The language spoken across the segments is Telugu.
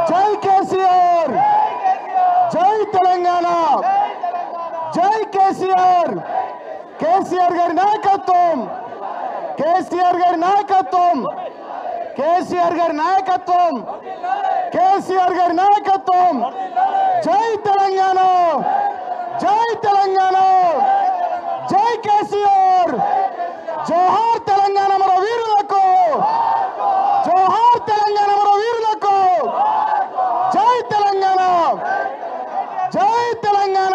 జై కేసీఆర్, జై తెలంగాణ, జై కేసీఆర్. కేసీఆర్ గారి నాయకత్వం, కేసీఆర్ గారి నాయకత్వం, కేసీఆర్ గారి నాయకత్వం, కేసీఆర్ గారి నాయకత్వం. జై తెలంగాణ, జై తెలంగాణ, జై కేసీఆర్. జోహార్ తెలంగాణ మన వీరులకు, జోహార్ తెలంగాణ మన వీరులకు. జై తెలంగాణ, జై తెలంగాణ.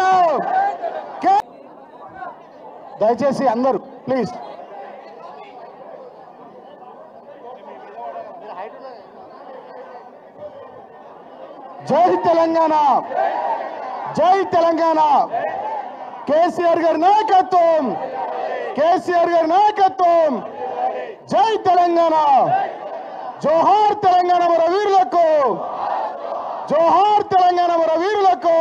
దయచేసి అందరూ ప్లీజ్. జై తెలంగాణ, జై తెలంగాణ. కేసీఆర్ గారి నాయకత్వం, కేసీఆర్ గారి నాయకత్వం. జై తెలంగాణ, జోహార్ తెలంగాణ మన వీరులకు, జోహార్ తెలంగాణ మన వీరులకు.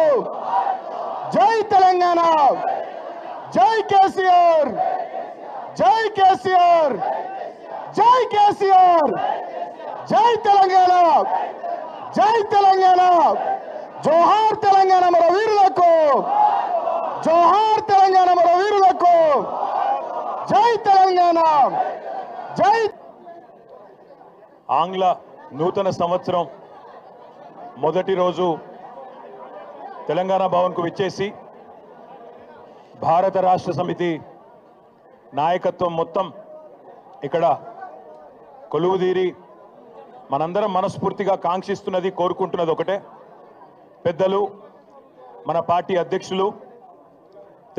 జై తెలంగాణ, జై కేసీఆర్, జై కేసీఆర్, జై కేసీఆర్. జై తెలంగాణ, జై తెలంగాణ. జోహార్ తెలంగాణ మన వీరులకు, జోహార్ తెలంగాణ మన వీరులకు. జై తెలంగాణ, జై. ఆంగ్ల నూతన సంవత్సరం మొదటి రోజు తెలంగాణ భవన్కు విచ్చేసి భారత రాష్ట్ర సమితి నాయకత్వం మొత్తం ఇక్కడ కొలువుదీరి మనందరం మనస్ఫూర్తిగా కాంక్షిస్తున్నది, కోరుకుంటున్నది ఒకటే. పెద్దలు, మన పార్టీ అధ్యక్షులు,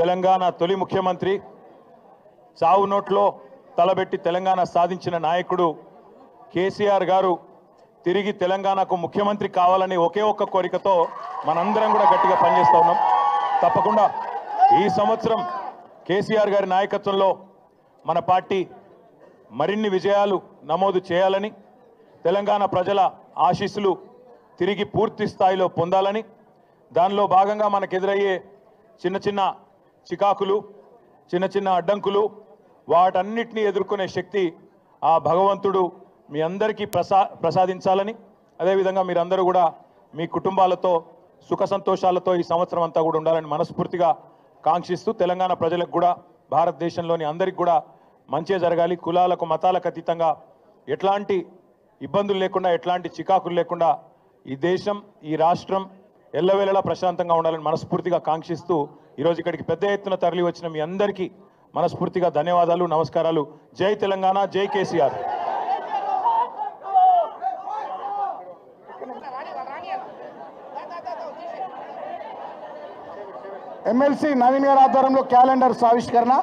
తెలంగాణ తొలి ముఖ్యమంత్రి, సావు నోట్లో తలబెట్టి తెలంగాణ సాధించిన నాయకుడు కేసీఆర్ గారు తిరిగి తెలంగాణకు ముఖ్యమంత్రి కావాలని ఒకే ఒక్క కోరికతో మనందరం కూడా గట్టిగా పనిచేస్తూ ఉన్నాం. తప్పకుండా ఈ సంవత్సరం కేసీఆర్ గారి నాయకత్వంలో మన పార్టీ మరిన్ని విజయాలు నమోదు చేయాలని, తెలంగాణ ప్రజల ఆశీస్సులు తిరిగి పూర్తి స్థాయిలో పొందాలని, దానిలో భాగంగా మనకు ఎదురయ్యే చిన్న చిన్న చికాకులు, చిన్న చిన్న అడ్డంకులు, వాటన్నిటినీ ఎదుర్కొనే శక్తి ఆ భగవంతుడు మీ అందరికీ ప్రసాదించాలని, అదేవిధంగా మీరందరూ కూడా మీ కుటుంబాలతో సుఖ సంతోషాలతో ఈ సంవత్సరం అంతా కూడా ఉండాలని మనస్ఫూర్తిగా కాంక్షిస్తూ, తెలంగాణ ప్రజలకు కూడా భారతదేశంలోని అందరికీ కూడా మంచి జరగాలి, కులాలకు మతాలకు అతీతంగా ఎట్లాంటి ఇబ్బందులు లేకుండా, ఎట్లాంటి చికాకులు లేకుండా ఈ దేశం, ఈ రాష్ట్రం ఎల్లవేళలా ప్రశాంతంగా ఉండాలని మనస్ఫూర్తిగా కాంక్షిస్తూ ఈరోజు ఇక్కడికి పెద్ద ఎత్తున తరలి వచ్చిన మీ అందరికీ మనస్ఫూర్తిగా ధన్యవాదాలు, నమస్కారాలు. జై తెలంగాణ, జై కేసీఆర్. ఎమ్మెల్సీ నవీన్ గారి ఆధ్వర్యంలో క్యాలెండర్ ఆవిష్కరణ.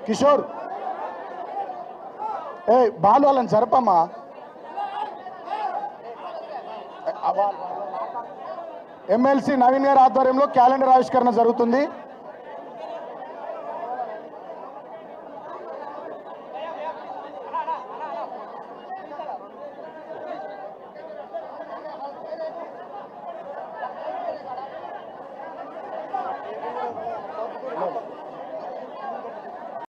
కిషోర్, బాలు వాళ్ళని జరపమ్మా. ఎమ్మెల్సీ నవీన్ గారి ఆధ్వర్యంలో క్యాలెండర్ ఆవిష్కరణ జరుగుతుంది.